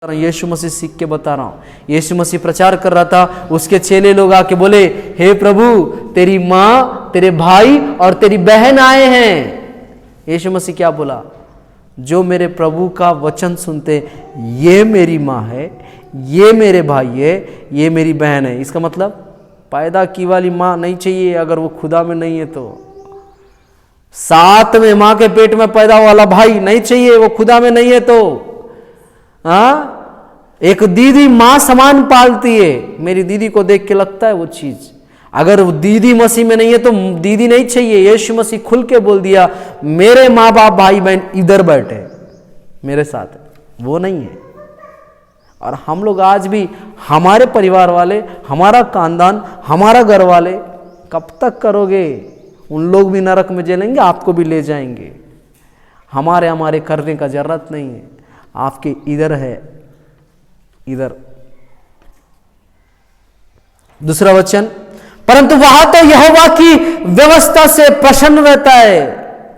यीशु मसीह सीख के बता रहा हूँ। यीशु मसीह प्रचार कर रहा था, उसके चेले लोग आके बोले, हे प्रभु, तेरी माँ, तेरे भाई और तेरी बहन आए हैं। यीशु मसीह क्या बोला? जो मेरे प्रभु का वचन सुनते, ये मेरी माँ है, ये मेरे भाई है, ये मेरी बहन है। इसका मतलब पैदा की वाली माँ नहीं चाहिए अगर वो खुदा में नहीं है तो। साथ में माँ के पेट में पैदा वाला भाई नहीं चाहिए, वो खुदा में नहीं है तो। एक दीदी मां समान पालती है। मेरी दीदी को देख के लगता है वो चीज। अगर वो दीदी मसीह में नहीं है तो दीदी नहीं चाहिए। यीशु मसीह खुल के बोल दिया, मेरे माँ बाप भाई बहन इधर बैठे मेरे साथ, वो नहीं है। और हम लोग आज भी, हमारे परिवार वाले, हमारा खानदान, हमारा घर वाले, कब तक करोगे? उन लोग भी नरक में जलेंगे, आपको भी ले जाएंगे। हमारे करने का जरूरत नहीं है। आपके इधर है, इधर। दूसरा वचन, परंतु वहां तो यहोवा की व्यवस्था से प्रसन्न रहता है।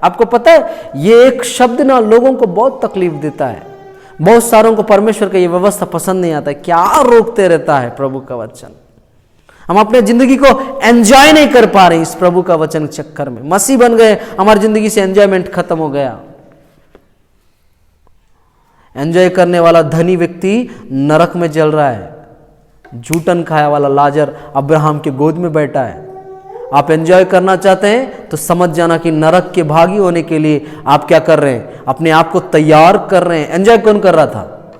आपको पता है ये एक शब्द ना लोगों को बहुत तकलीफ देता है। बहुत सारों को परमेश्वर का ये व्यवस्था पसंद नहीं आता है। क्या रोकते रहता है प्रभु का वचन। हम अपने जिंदगी को एंजॉय नहीं कर पा रहे इस प्रभु का वचन के चक्कर में। मसीह बन गए, हमारी जिंदगी से एंजॉयमेंट खत्म हो गया। एंजॉय करने वाला धनी व्यक्ति नरक में जल रहा है। जूठन खाया वाला लाजर अब्राहम के गोद में बैठा है। आप एंजॉय करना चाहते हैं तो समझ जाना कि नरक के भागी होने के लिए आप क्या कर रहे हैं? अपने आप को तैयार कर रहे हैं। एंजॉय कौन कर रहा था?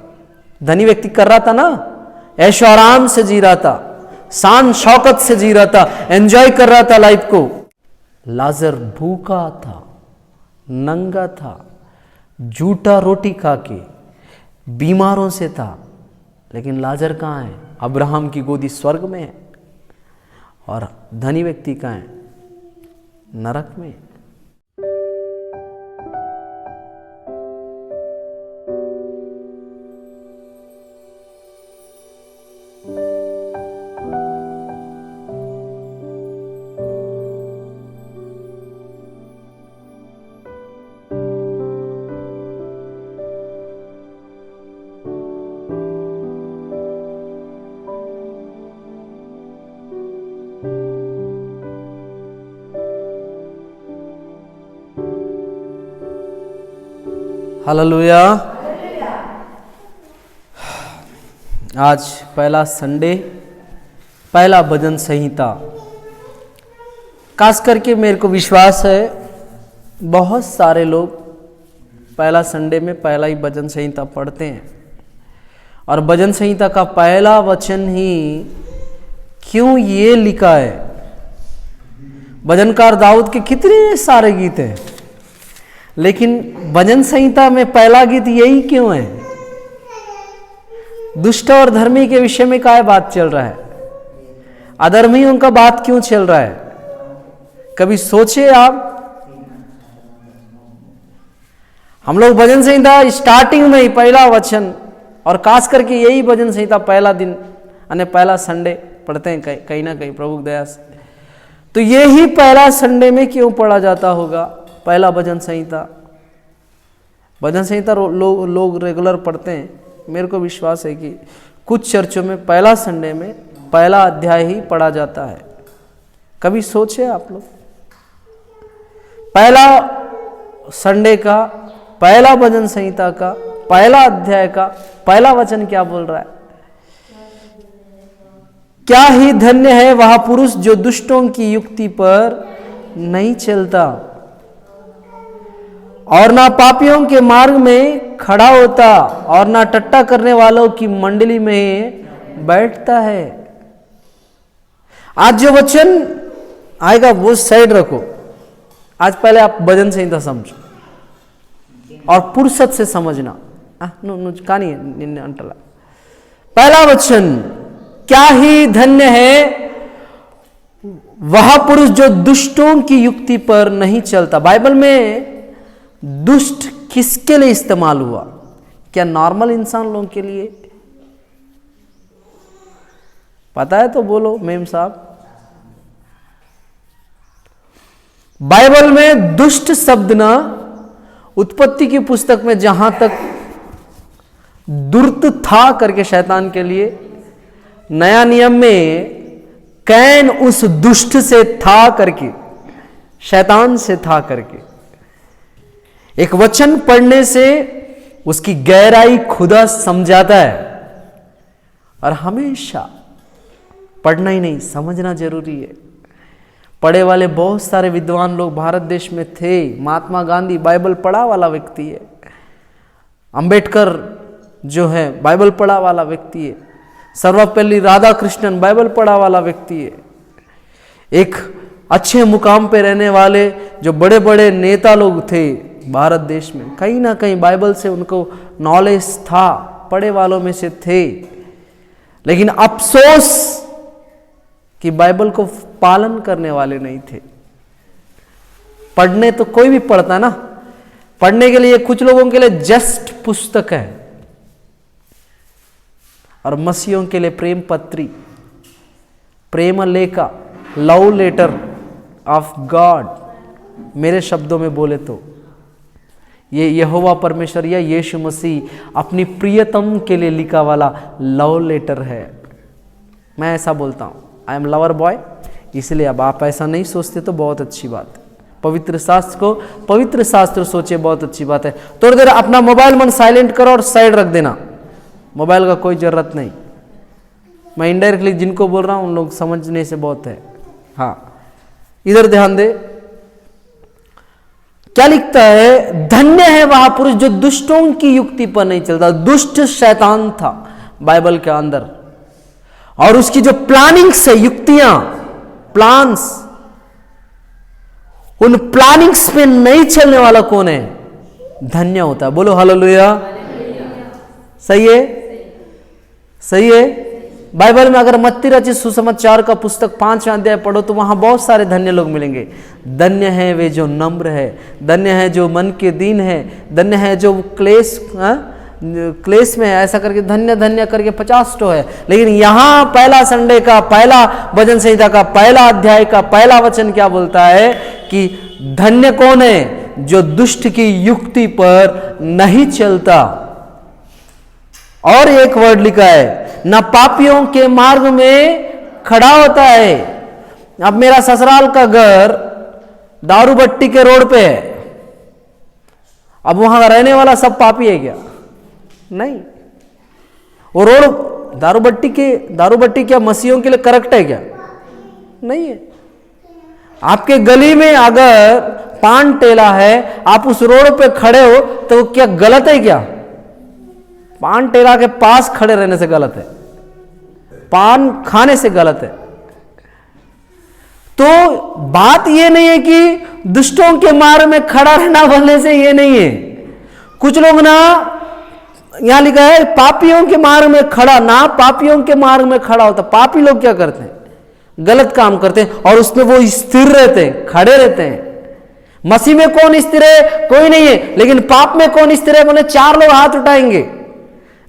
धनी व्यक्ति कर रहा था ना। ऐशो आराम से जी रहा था, शान शौकत से जी रहा था, एंजॉय कर रहा था लाइफ को। लाजर भूखा था, नंगा था, जूठा रोटी खा के बीमारों से था। लेकिन लाजर कहाँ है? अब्राहम की गोदी स्वर्ग में है। और धनी व्यक्ति कहाँ है? नरक में। हालेलुया। आज पहला संडे, पहला भजन संहिता। खास करके मेरे को विश्वास है बहुत सारे लोग पहला संडे में पहला ही भजन संहिता पढ़ते हैं। और भजन संहिता का पहला वचन ही क्यों ये लिखा है? भजनकार दाऊद के कितने सारे गीत हैं, लेकिन भजन संहिता में पहला गीत यही क्यों है? दुष्ट और धर्मी के विषय में क्या बात चल रहा है? अधर्मियों का बात क्यों चल रहा है? कभी सोचे आप? हम लोग भजन संहिता स्टार्टिंग में ही पहला वचन, और खास करके यही भजन संहिता पहला दिन यानी पहला संडे पढ़ते हैं कहीं ना कहीं प्रभु की दया से। तो यही पहला संडे में क्यों पढ़ा जाता होगा पहला भजन संहिता? भजन संहिता लोग रेगुलर पढ़ते हैं। मेरे को विश्वास है कि कुछ चर्चों में पहला संडे में पहला अध्याय ही पढ़ा जाता है। कभी सोचे आप लोग? पहला संडे का, पहला भजन संहिता का, पहला अध्याय का पहला वचन क्या बोल रहा है? क्या ही धन्य है वह पुरुष जो दुष्टों की युक्ति पर नहीं चलता और ना पापियों के मार्ग में खड़ा होता और ना टट्टा करने वालों की मंडली में बैठता है। आज जो वचन आएगा वो साइड रखो। आज पहले आप भजन संहिता समझो और फुर्सत से समझना। कहानी अंटला पहला वचन, क्या ही धन्य है वह पुरुष जो दुष्टों की युक्ति पर नहीं चलता। बाइबल में दुष्ट किसके लिए इस्तेमाल हुआ? क्या नॉर्मल इंसान लोगों के लिए? पता है तो बोलो मेम साहब। बाइबल में दुष्ट शब्द ना उत्पत्ति की पुस्तक में जहां तक दुर्त था करके शैतान के लिए। नया नियम में कैन उस दुष्ट से था करके, शैतान से था करके। एक वचन पढ़ने से उसकी गहराई खुदा समझाता है, और हमेशा पढ़ना ही नहीं, समझना जरूरी है। पढ़े वाले बहुत सारे विद्वान लोग भारत देश में थे। महात्मा गांधी बाइबल पढ़ा वाला व्यक्ति है। अंबेडकर जो है बाइबल पढ़ा वाला व्यक्ति है। सर्वपल्ली राधाकृष्णन बाइबल पढ़ा वाला व्यक्ति है। एक अच्छे मुकाम पे रहने वाले जो बड़े बड़े नेता लोग थे भारत देश में, कहीं ना कहीं बाइबल से उनको नॉलेज था, पढ़े वालों में से थे। लेकिन अफसोस कि बाइबल को पालन करने वाले नहीं थे। पढ़ने तो कोई भी पढ़ता ना, पढ़ने के लिए कुछ लोगों के लिए जस्ट पुस्तक है, और मसीहों के लिए प्रेम पत्री, प्रेम लेखा, लव लेटर ऑफ गॉड। मेरे शब्दों में बोले तो ये यहोवा परमेश्वर या यीशु मसीह अपनी प्रियतम के लिए लिखा वाला लव लेटर है। मैं ऐसा बोलता हूं, आई एम लवर बॉय। इसलिए अब आप ऐसा नहीं सोचते तो बहुत अच्छी बात है। पवित्र शास्त्र को पवित्र शास्त्र सोचे, बहुत अच्छी बात है। थोड़ी देर अपना मोबाइल मन साइलेंट करो और साइड रख देना, मोबाइल का कोई जरूरत नहीं। मैं इनडायरेक्टली जिनको बोल रहा हूं उन लोग समझने से बहुत है। हाँ, इधर ध्यान दे, क्या लिखता है? धन्य है वह पुरुष जो दुष्टों की युक्ति पर नहीं चलता। दुष्ट शैतान था बाइबल के अंदर, और उसकी जो प्लानिंग्स है, युक्तियां, प्लान्स, उन प्लानिंग्स पे नहीं चलने वाला कौन है? धन्य होता है। बोलो हालेलुया। सही है, सही है। बाइबल में अगर मत्ती रचित सुसमाचार का पुस्तक 5वां अध्याय पढ़ो तो वहां बहुत सारे धन्य लोग मिलेंगे। धन्य है वे जो नम्र है, धन्य है जो मन के दीन है, धन्य है जो क्लेश में है, ऐसा करके धन्य धन्य करके 50 तो है। लेकिन यहां पहला संडे का पहला भजन संहिता का पहला अध्याय का पहला वचन क्या बोलता है कि धन्य कौन है? जो दुष्ट की युक्ति पर नहीं चलता। और एक वर्ड लिखा है, न पापियों के मार्ग में खड़ा होता है। अब मेरा ससुराल का घर दारू भट्टी के रोड पे है, अब वहां रहने वाला सब पापी है क्या? नहीं। वो रोड दारू भट्टी क्या मसीहों के लिए करेक्ट है क्या? नहीं है। आपके गली में अगर पान ठेला है, आप उस रोड पे खड़े हो तो क्या गलत है क्या? पान ठेला के पास खड़े रहने से गलत है, पान खाने से गलत है। तो बात यह नहीं है कि दुष्टों के मार्ग में खड़ा रहना बोलने से ये नहीं है। कुछ लोग ना, यहां लिखा है पापियों के मार्ग में खड़ा, ना पापियों के मार्ग में खड़ा होता। पापी लोग क्या करते हैं? गलत काम करते हैं और उसमें वो स्थिर रहते हैं, खड़े रहते हैं। मसीह में कौन स्थिर है? कोई नहीं है। लेकिन पाप में कौन स्थिर है? बोले 4 लोग हाथ उठाएंगे,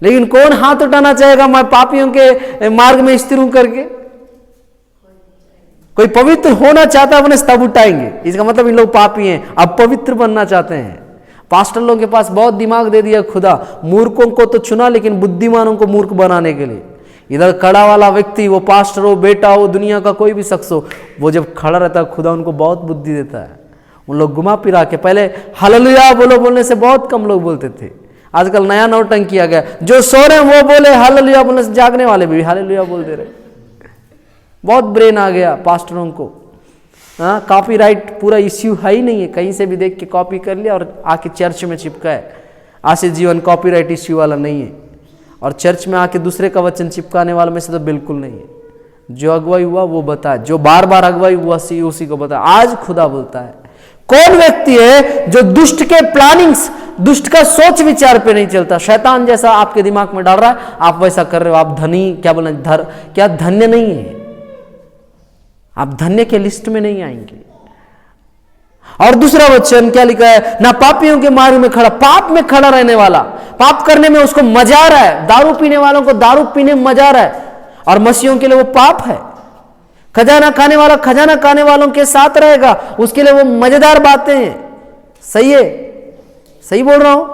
लेकिन कौन हाथ उठाना चाहेगा मैं पापियों के मार्ग में स्थिर हूं करके? कोई पवित्र होना चाहता है बोले तब उठाएंगे। इसका मतलब इन लोग पापी हैं, अब पवित्र बनना चाहते हैं। पास्टर लोगों के पास बहुत दिमाग दे दिया खुदा, मूर्खों को तो चुना लेकिन बुद्धिमानों को मूर्ख बनाने के लिए। इधर खड़ा वाला व्यक्ति, वो पास्टर हो, बेटा हो, दुनिया का कोई भी शख्स हो, वो जब खड़ा रहता है खुदा उनको बहुत बुद्धि देता है। उन लोग घुमा फिरा के, पहले हालेलुया बोलो बोलने से बहुत कम लोग बोलते थे, आजकल नया नौटंकी किया गया। जो सो रहे हैं वो बोले हालेलुया बोलने से जागने वाले भी हालेलुया बोल दे रहे। बहुत ब्रेन आ गया पास्टरों को। हाँ, कॉपीराइट पूरा इश्यू है ही नहीं है, कहीं से भी देख के कॉपी कर लिया और आके चर्च में चिपका है। आशीष जीवन कॉपीराइट इश्यू वाला नहीं है, और चर्च में आके दूसरे का वचन चिपकाने वाले में से तो बिल्कुल नहीं है। जो अगुवाई हुआ वो बताए, जो बार बार अगुवाई हुआ उसी को बताए। आज खुदा बोलता है कौन व्यक्ति है जो दुष्ट के प्लानिंग्स, दुष्ट का सोच विचार पे नहीं चलता। शैतान जैसा आपके दिमाग में डाल रहा है, आप वैसा कर रहे हो। आप धनी क्या बोले क्या धन्य नहीं है? आप धन्य के लिस्ट में नहीं आएंगे। और दूसरा वचन क्या लिखा है? ना पापियों के मार्ग में खड़ा, पाप में खड़ा रहने वाला, पाप करने में उसको मजा आ रहा है। दारू पीने वालों को दारू पीने में मजा आ रहा है, और मसीहों के लिए वो पाप है। खजाना खाने वाला खजाना खाने वालों के साथ रहेगा, उसके लिए वो मजेदार बातें हैं। सही है, सही बोल रहा हूं।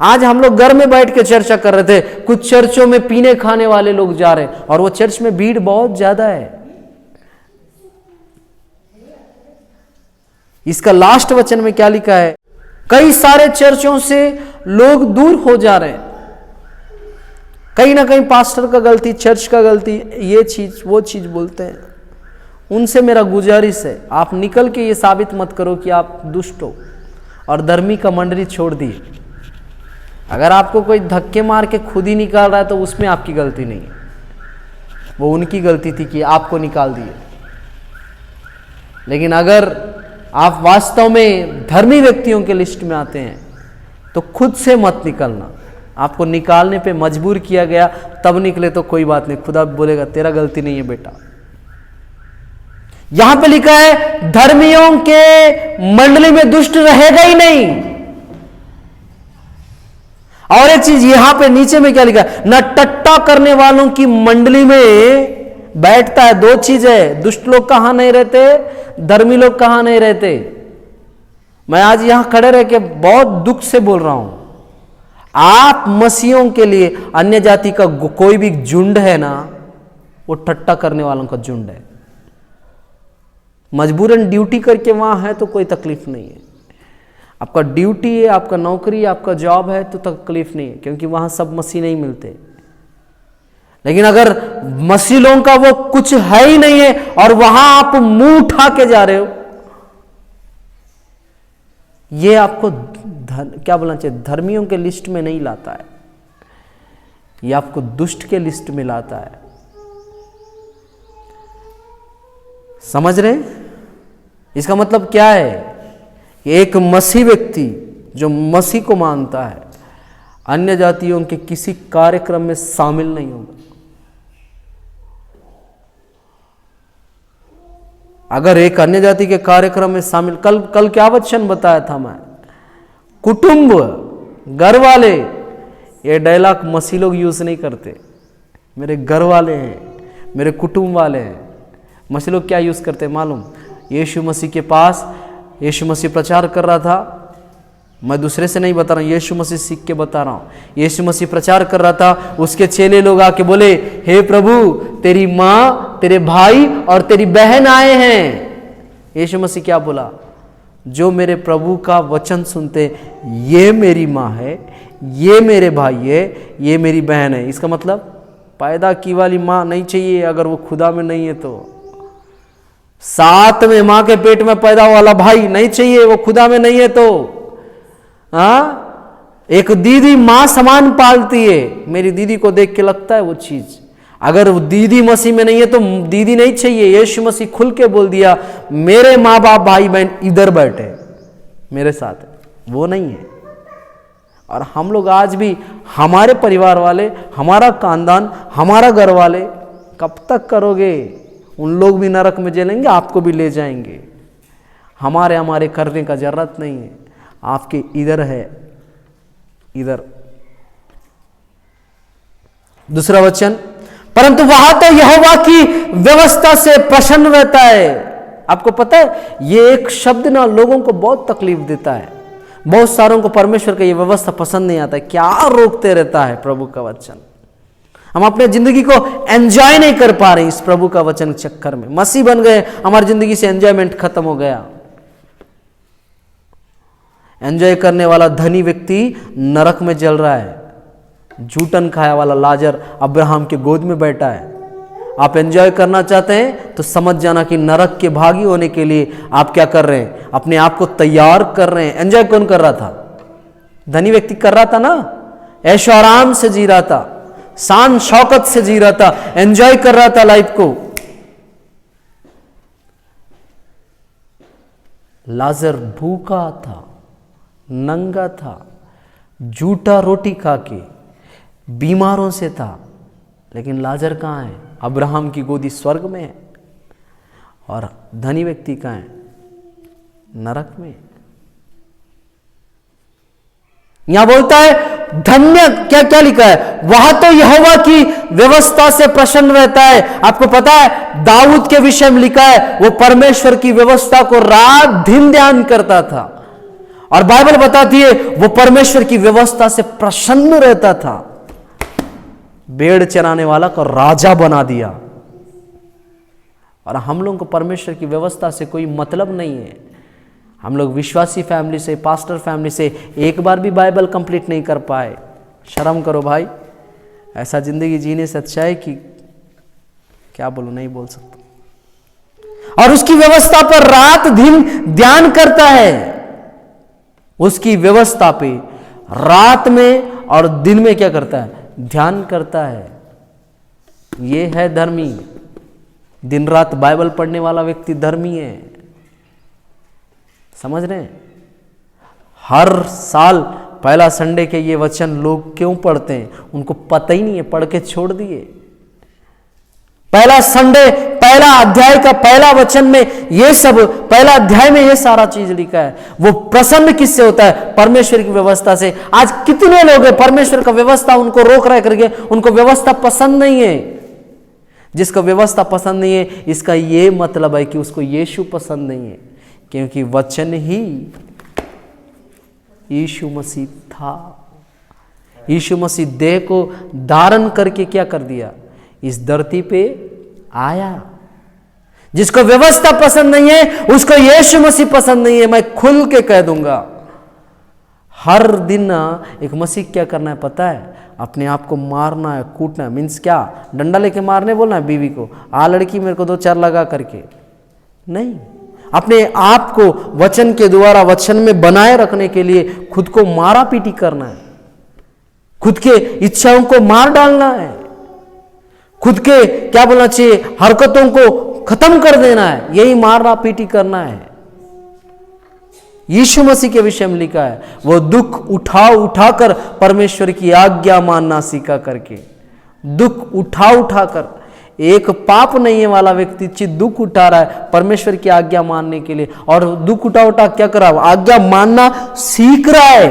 आज हम लोग घर में बैठ के चर्चा कर रहे थे, कुछ चर्चों में पीने खाने वाले लोग जा रहे हैं और वो चर्च में भीड़ बहुत ज्यादा है। इसका लास्ट वचन में क्या लिखा है? कई सारे चर्चों से लोग दूर हो जा रहे हैं। कहीं ना कहीं पास्टर का गलती, चर्च का गलती, ये चीज वो चीज बोलते हैं। उनसे मेरा गुजारिश है, आप निकल के ये साबित मत करो कि आप दुष्ट हो और धर्मी का मंडली छोड़ दी। अगर आपको कोई धक्के मार के खुद ही निकाल रहा है तो उसमें आपकी गलती नहीं है, वो उनकी गलती थी कि आपको निकाल दिए। लेकिन अगर आप वास्तव में धर्मी व्यक्तियों के लिस्ट में आते हैं तो खुद से मत निकलना। आपको निकालने पे मजबूर किया गया तब निकले तो कोई बात नहीं, खुदा बोलेगा तेरा गलती नहीं है बेटा। यहां पे लिखा है धर्मियों के मंडली में दुष्ट रहेगा ही नहीं। और एक चीज यहां पे नीचे में क्या लिखा है? न टट्टा करने वालों की मंडली में बैठता है। दो चीज है, दुष्ट लोग कहां नहीं रहते, धर्मी लोग कहां नहीं रहते। मैं आज यहां खड़े रह के बहुत दुख से बोल रहा हूं, आप मसीहों के लिए अन्य जाति का कोई भी झुंड है ना, वो टट्टा करने वालों का झुंड है। मजबूरन ड्यूटी करके वहां है तो कोई तकलीफ नहीं है। आपका ड्यूटी है, आपका नौकरी है, आपका जॉब है तो तकलीफ नहीं है, क्योंकि वहां सब मसीह नहीं मिलते। लेकिन अगर मसीह लोगों का वो कुछ है ही नहीं है और वहां आप मुंह उठा के जा रहे हो, ये आपको क्या बोलना चाहिए, धर्मियों के लिस्ट में नहीं लाता है, ये आपको दुष्ट के लिस्ट में लाता है। समझ रहे? इसका मतलब क्या है? एक मसीह व्यक्ति जो मसीह को मानता है अन्य जातियों के किसी कार्यक्रम में शामिल नहीं होगा। अगर एक अन्य जाति के कार्यक्रम में शामिल, कल क्या वचन बताया था मैं, कुटुंब, घर वाले, ये डायलॉग मसीह लोग यूज नहीं करते। मेरे घर वाले हैं, मेरे कुटुंब वाले हैं। मसीह लोग क्या यूज करते हैं मालूम? यीशु मसीह के पास यीशु मसीह प्रचार कर रहा था, मैं दूसरे से नहीं बता रहा हूं, यीशु मसीह सीख के बता रहा हूं। यीशु मसीह प्रचार कर रहा था, उसके चेले लोग आके बोले, हे प्रभु तेरी माँ, तेरे भाई और तेरी बहन आए हैं। यीशु मसीह क्या बोला? जो मेरे प्रभु का वचन सुनते, ये मेरी माँ है, ये मेरे भाई है, ये मेरी बहन है। इसका मतलब पैदा की वाली माँ नहीं चाहिए अगर वो खुदा में नहीं है तो। साथ में मां के पेट में पैदा वाला भाई नहीं चाहिए, वो खुदा में नहीं है तो। एक दीदी मां समान पालती है, मेरी दीदी को देख के लगता है वो चीज। अगर वो दीदी मसीह में नहीं है तो दीदी नहीं चाहिए। यीशु मसीह खुल के बोल दिया, मेरे माँ बाप भाई बहन इधर बैठे मेरे साथ, वो नहीं है। और हम लोग आज भी, हमारे परिवार वाले, हमारा खानदान, हमारा घर वाले, कब तक करोगे? उन लोग भी नरक में जलेंगे, आपको भी ले जाएंगे। हमारे करने का जरूरत नहीं है, आपके इधर है, इधर। दूसरा वचन, परंतु वहां तो यहोवा की व्यवस्था से प्रसन्न रहता है। आपको पता है ये एक शब्द ना लोगों को बहुत तकलीफ देता है। बहुत सारों को परमेश्वर का ये व्यवस्था पसंद नहीं आता है। क्या रोकते रहता है प्रभु का वचन। हम अपने जिंदगी को एंजॉय नहीं कर पा रहे इस प्रभु का वचन चक्कर में। मसीह बन गए, हमारी जिंदगी से एंजॉयमेंट खत्म हो गया। एंजॉय करने वाला धनी व्यक्ति नरक में जल रहा है। जूठन खाया वाला लाजर अब्राहम के गोद में बैठा है। आप एंजॉय करना चाहते हैं तो समझ जाना कि नरक के भागी होने के लिए आप क्या कर रहे हैं, अपने आप को तैयार कर रहे हैं। एंजॉय कौन कर रहा था? धनी व्यक्ति कर रहा था ना, ऐशो आराम से जी रहा था, शान शौकत से जी रहा था, एंजॉय कर रहा था लाइफ को। लाजर भूखा था, नंगा था, जूठा रोटी खा के बीमारों से था। लेकिन लाजर कहां है? अब्राहम की गोदी स्वर्ग में है। और धनी व्यक्ति कहां है? नरक में। यहां बोलता है धन्य, क्या क्या लिखा है? वहां तो यहोवा की व्यवस्था से प्रसन्न रहता है। आपको पता है दाऊद के विषय में लिखा है, वो परमेश्वर की व्यवस्था को रात दिन ध्यान करता था। और बाइबल बताती है वो परमेश्वर की व्यवस्था से प्रसन्न रहता था। भेड़ चराने वाला को राजा बना दिया। और हम लोगों को परमेश्वर की व्यवस्था से कोई मतलब नहीं है। हम लोग विश्वासी फैमिली से, पास्टर फैमिली से एक बार भी बाइबल कंप्लीट नहीं कर पाए। शर्म करो भाई, ऐसा जिंदगी जीने से अच्छा है कि क्या बोलूं, नहीं बोल सकता। और उसकी व्यवस्था पर रात दिन ध्यान करता है। उसकी व्यवस्था पे रात में और दिन में क्या करता है? ध्यान करता है। ये है धर्मी। दिन रात बाइबल पढ़ने वाला व्यक्ति धर्मी है। समझ रहे हैं? हर साल पहला संडे के ये वचन लोग क्यों पढ़ते हैं? उनको पता ही नहीं है, पढ़ के छोड़ दिए। पहला संडे, पहला अध्याय का पहला वचन में ये सब, पहला अध्याय में ये सारा चीज लिखा है। वो प्रसन्न किससे होता है? परमेश्वर की व्यवस्था से। आज कितने लोग हैं परमेश्वर का व्यवस्था उनको रोक रहा करके, उनको व्यवस्था पसंद नहीं है। जिसको व्यवस्था पसंद नहीं है, इसका ये मतलब है कि उसको यीशु पसंद नहीं है, क्योंकि वचन ही यीशु मसीह था। यीशु मसीह देह को धारण करके क्या कर दिया? इस धरती पे आया। जिसको व्यवस्था पसंद नहीं है उसको यीशु मसीह पसंद नहीं है। मैं खुल के कह दूंगा। हर दिन एक मसीह क्या करना है पता है? अपने आप को मारना है, कूटना है। मीन्स क्या? डंडा लेके मारने बोलना है बीवी को, आ लड़की मेरे को 2-4 लगा करके नहीं। अपने आप को वचन के द्वारा, वचन में बनाए रखने के लिए खुद को मारा पीटी करना है। खुद के इच्छाओं को मार डालना है। खुद के क्या बोलना चाहिए, हरकतों को खत्म कर देना है। यही मारना पीटी करना है। यीशु मसीह के विषय में लिखा है, वो दुख उठाकर परमेश्वर की आज्ञा मानना सीखा करके। दुख उठाकर, एक पाप नहीं है वाला व्यक्ति दुख उठा रहा है परमेश्वर की आज्ञा मानने के लिए। और दुख उठा क्या कर रहा है? आज्ञा मानना सीख रहा है,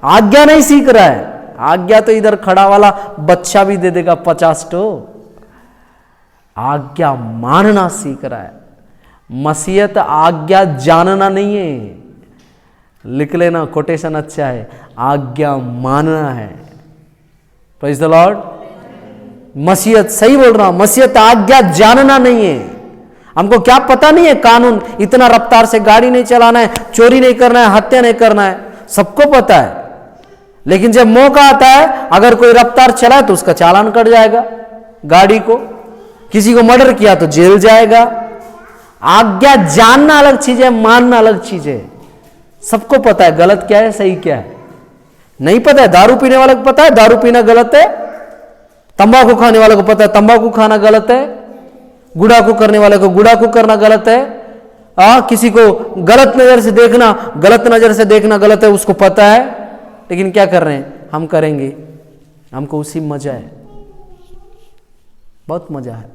आज्ञा नहीं सीख रहा है। आज्ञा तो इधर खड़ा वाला बच्चा भी दे देगा 50 टो। आज्ञा मानना सीख रहा है। मसीहत आज्ञा जानना नहीं है। लिख लेना, कोटेशन अच्छा है, आज्ञा मानना है। Praise the Lord. मसीहत, सही बोल रहा हूं, मसीहत आज्ञा जानना नहीं है। हमको क्या पता नहीं है कानून, इतना रफ्तार से गाड़ी नहीं चलाना है, चोरी नहीं करना है, हत्या नहीं करना है, सबको पता है। लेकिन जब मौका आता है, अगर कोई रफ्तार चला तो उसका चालान कट जाएगा गाड़ी को। किसी को मर्डर किया तो जेल जाएगा। आज्ञा जानना अलग चीज है, मानना अलग चीज है। सबको पता है गलत क्या है, सही क्या है। नहीं पता है? दारू पीने वाले को पता है दारू पीना गलत है। तंबाकू खाने वाले को पता है तंबाकू खाना गलत है। गुड़ाकू करने वाले को गुड़ाकू करना गलत है। किसी को गलत नजर से देखना गलत है, उसको पता है। लेकिन क्या कर रहे हैं? हम करेंगे। हमको उसी में मजा है, बहुत मजा है।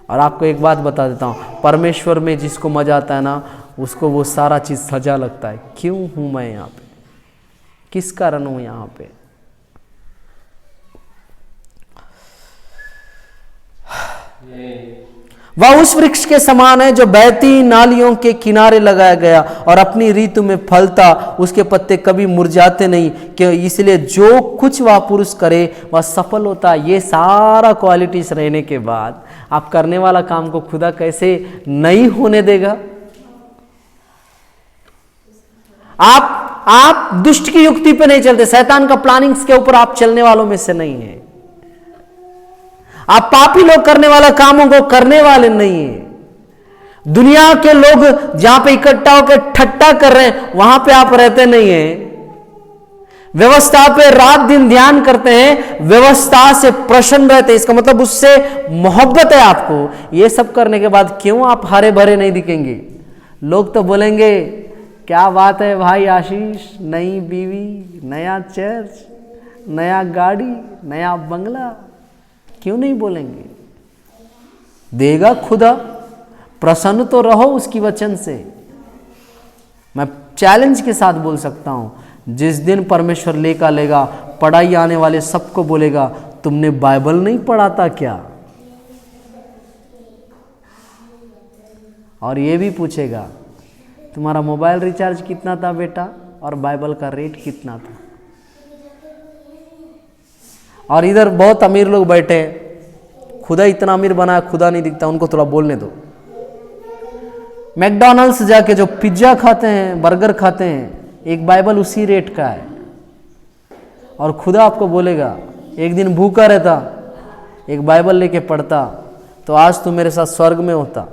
और आपको एक बात बता देता हूं, परमेश्वर में जिसको मजा आता है ना, उसको वो सारा चीज सजा लगता है। क्यों हूं मैं यहां पे? किस कारण हूं यहां पे? वह उस वृक्ष के समान है जो बहती नालियों के किनारे लगाया गया और अपनी ऋतु में फलता, उसके पत्ते कभी मुरझाते नहीं, कि इसलिए जो कुछ वह पुरुष करे वह सफल होता है। ये सारा क्वालिटीज रहने के बाद आप करने वाला काम को खुदा कैसे नहीं होने देगा? आप दुष्ट की युक्ति पे नहीं चलते, शैतान का प्लानिंग्स के ऊपर आप चलने वालों में से नहीं है। आप पापी लोग करने वाला कामों को करने वाले नहीं है। दुनिया के लोग जहां पे इकट्ठा होकर ठट्टा कर रहे हैं वहां पे आप रहते नहीं है। व्यवस्था पे रात दिन ध्यान करते हैं, व्यवस्था से प्रसन्न रहते हैं। इसका मतलब उससे मोहब्बत है आपको। ये सब करने के बाद क्यों आप हरे भरे नहीं दिखेंगे? लोग तो बोलेंगे क्या बात है भाई आशीष, नई बीवी, नया चर्च, नया गाड़ी, नया बंगला। क्यों नहीं बोलेंगे? देगा खुदा। प्रसन्न तो रहो उसकी वचन से। मैं चैलेंज के साथ बोल सकता हूं, जिस दिन परमेश्वर लेगा, पढ़ाई आने वाले सबको बोलेगा तुमने बाइबल नहीं पढ़ा था क्या? और ये भी पूछेगा तुम्हारा मोबाइल रिचार्ज कितना था बेटा? और बाइबल का रेट कितना था। और इधर बहुत अमीर लोग बैठे हैं, खुदा इतना अमीर बना है, खुदा नहीं दिखता, उनको थोड़ा बोलने दो। मैकडॉनल्ड्स जाके जो पिज्जा खाते हैं, बर्गर खाते हैं, एक बाइबल उसी रेट का है। और खुदा आपको बोलेगा, एक दिन भूखा रहता, एक बाइबल लेके पढ़ता, तो आज तू मेरे साथ स्वर्ग में होता।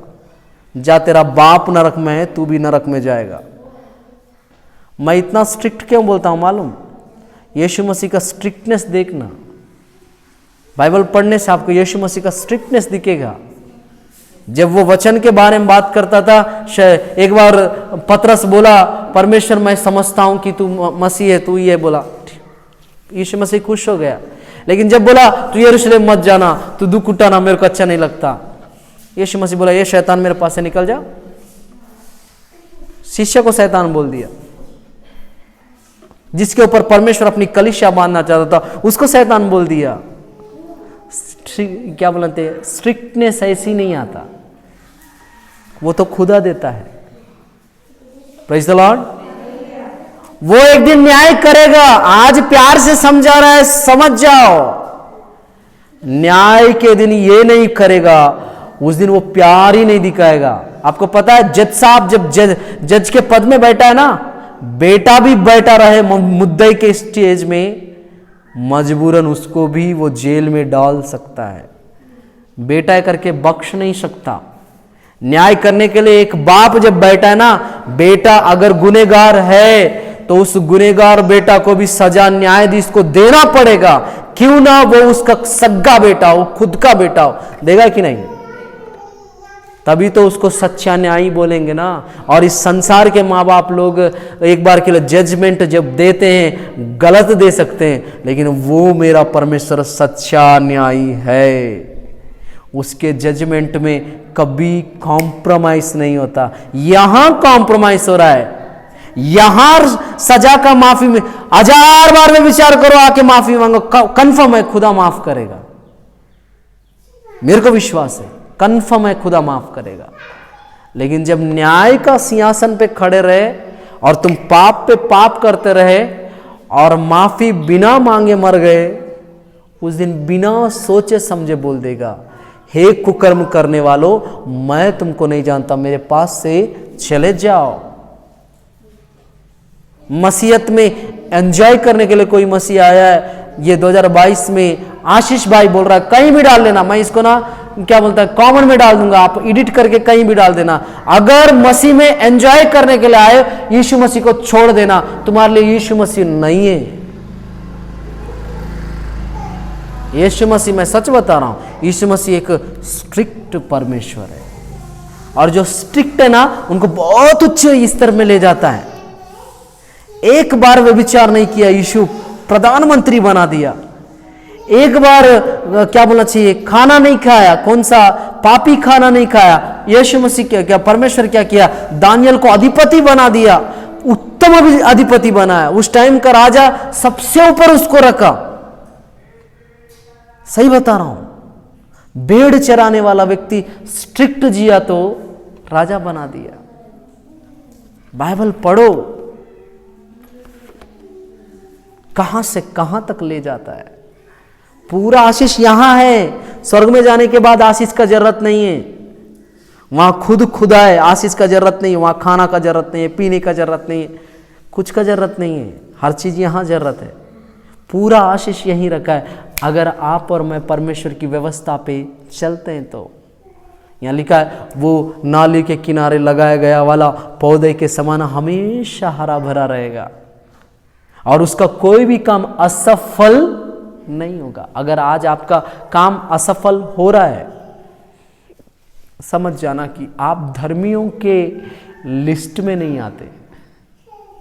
जा, तेरा बाप नरक में है, तू भी नरक में जाएगा। मैं इतना स्ट्रिक्ट क्यों बोलता हूं मालूम? यीशु मसीह का स्ट्रिक्टनेस देखना। बाइबल पढ़ने से आपको यीशु मसीह का स्ट्रिक्टनेस दिखेगा। जब वो वचन के बारे में बात करता था, एक बार पतरस बोला, परमेश्वर मैं समझता हूं कि तू मसीह है, तू ये बोला, यीशु मसीह खुश हो गया। लेकिन जब बोला तू यरूशलेम मत जाना, तू दुख उठाना, मेरे को अच्छा नहीं लगता, यीशु मसीह बोला ये शैतान मेरे पास से निकल जा। शिष्य को शैतान बोल दिया। जिसके ऊपर परमेश्वर अपनी कलीसिया बांधना चाहता था, उसको शैतान बोल दिया। क्या बोलते हैं, स्ट्रिक्टनेस ऐसी नहीं आता, वो तो खुदा देता है। Praise the Lord. वो एक दिन न्याय करेगा। आज प्यार से समझा रहा है, समझ जाओ। न्याय के दिन ये नहीं करेगा, उस दिन वो प्यार ही नहीं दिखाएगा। आपको पता है, जज साहब जब जज के पद में बैठा है ना, बेटा भी बैठा रहे मुद्दई के स्टेज में, मजबूरन उसको भी वो जेल में डाल सकता है। बेटा करके बख्श नहीं सकता। न्याय करने के लिए एक बाप जब बैठा है ना, बेटा अगर गुनहगार है तो उस गुनहगार बेटा को भी सजा न्यायाधीश को देना पड़ेगा। क्यों ना वो उसका सगा बेटा हो, खुद का बेटा हो, देगा कि नहीं? तभी तो उसको सच्चा न्यायी बोलेंगे ना। और इस संसार के माँ बाप लोग एक बार के लिए जजमेंट जब देते हैं, गलत दे सकते हैं, लेकिन वो मेरा परमेश्वर सच्चा न्यायी है। उसके जजमेंट में कभी कॉम्प्रोमाइज नहीं होता। यहां कॉम्प्रोमाइज हो रहा है, यहां सजा का माफी में 1000 बार में विचार करो, आके माफी मांगो, कंफर्म है खुदा माफ करेगा। मेरे को विश्वास है, कंफर्म है खुदा माफ करेगा। लेकिन जब न्याय का सिंहासन पे खड़े रहे और तुम पाप पे पाप करते रहे और माफी बिना मांगे मर गए, उस दिन बिना सोचे समझे बोल देगा, हे कुकर्म करने वालों, मैं तुमको नहीं जानता, मेरे पास से चले जाओ। मसीहत में एंजॉय करने के लिए कोई मसीह आया है। ये 2022 में आशीष भाई बोल रहा है, कहीं भी डाल देना, मैं इसको ना क्या बोलता है, कॉमन में डाल दूंगा, आप एडिट करके कहीं भी डाल देना। अगर मसीह में एंजॉय करने के लिए आए, यीशु मसीह को छोड़ देना, तुम्हारे लिए यीशु मसीह नहीं है। यीशु मसीह, मैं सच बता रहा हूं, यीशु मसीह एक स्ट्रिक्ट परमेश्वर है। और जो स्ट्रिक्ट है ना, उनको बहुत उच्च स्तर में ले जाता है। एक बार वे विचार नहीं किया, यीशु प्रधानमंत्री बना दिया। एक बार क्या बोलना चाहिए, खाना नहीं खाया, कौन सा पापी खाना नहीं खाया। यीशु मसीह क्या परमेश्वर क्या किया, दानियल को अधिपति बना दिया, उत्तम अधिपति बनाया। उस टाइम का राजा सबसे ऊपर उसको रखा। सही बता रहा हूं, भेड़ चराने वाला व्यक्ति स्ट्रिक्ट जिया तो राजा बना दिया। बाइबल पढ़ो, कहां से कहां तक ले जाता है। पूरा आशीष यहां है, स्वर्ग में जाने के बाद आशीष का जरूरत नहीं है। वहां खुदा है, आशीष का जरूरत नहीं है। वहां खाना का जरूरत नहीं है, पीने का जरूरत नहीं है, कुछ का जरूरत नहीं है। हर चीज यहां जरूरत है। पूरा आशीष यहीं रखा है, अगर आप और मैं परमेश्वर की व्यवस्था पे चलते हैं तो। यहाँ लिखा है, वो नाली के किनारे लगाया गया वाला पौधे के समान हमेशा हरा भरा रहेगा और उसका कोई भी काम असफल नहीं होगा। अगर आज आपका काम असफल हो रहा है, समझ जाना कि आप धर्मियों के लिस्ट में नहीं आते।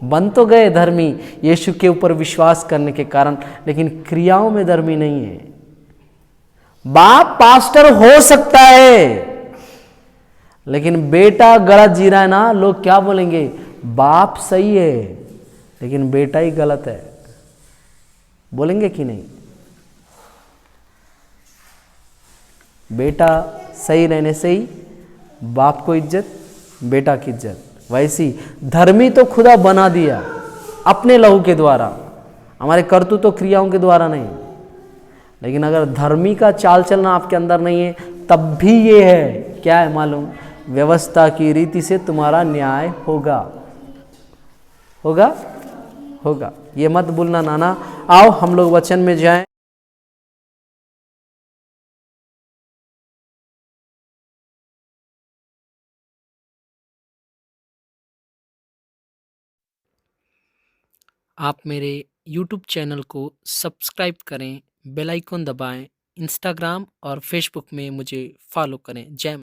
बन तो गए धर्मी यीशु के ऊपर विश्वास करने के कारण, लेकिन क्रियाओं में धर्मी नहीं है। बाप पास्टर हो सकता है, लेकिन बेटा गलत जी रहा है ना, लोग क्या बोलेंगे, बाप सही है लेकिन बेटा ही गलत है, बोलेंगे कि नहीं? बेटा सही रहने से ही बाप को इज्जत, बेटा की इज्जत। वैसी धर्मी तो खुदा बना दिया, अपने लहू के द्वारा, हमारे कर्तृत्व तो क्रियाओं के द्वारा नहीं। लेकिन अगर धर्मी का चाल चलना आपके अंदर नहीं है, तब भी ये है, क्या है मालूम, व्यवस्था की रीति से तुम्हारा न्याय होगा, होगा, होगा। ये मत भूलना नाना। आओ हम लोग वचन में जाएं। आप मेरे YouTube चैनल को सब्सक्राइब करें, बेल आइकन दबाएं, इंस्टाग्राम और फेसबुक में मुझे फॉलो करें। जय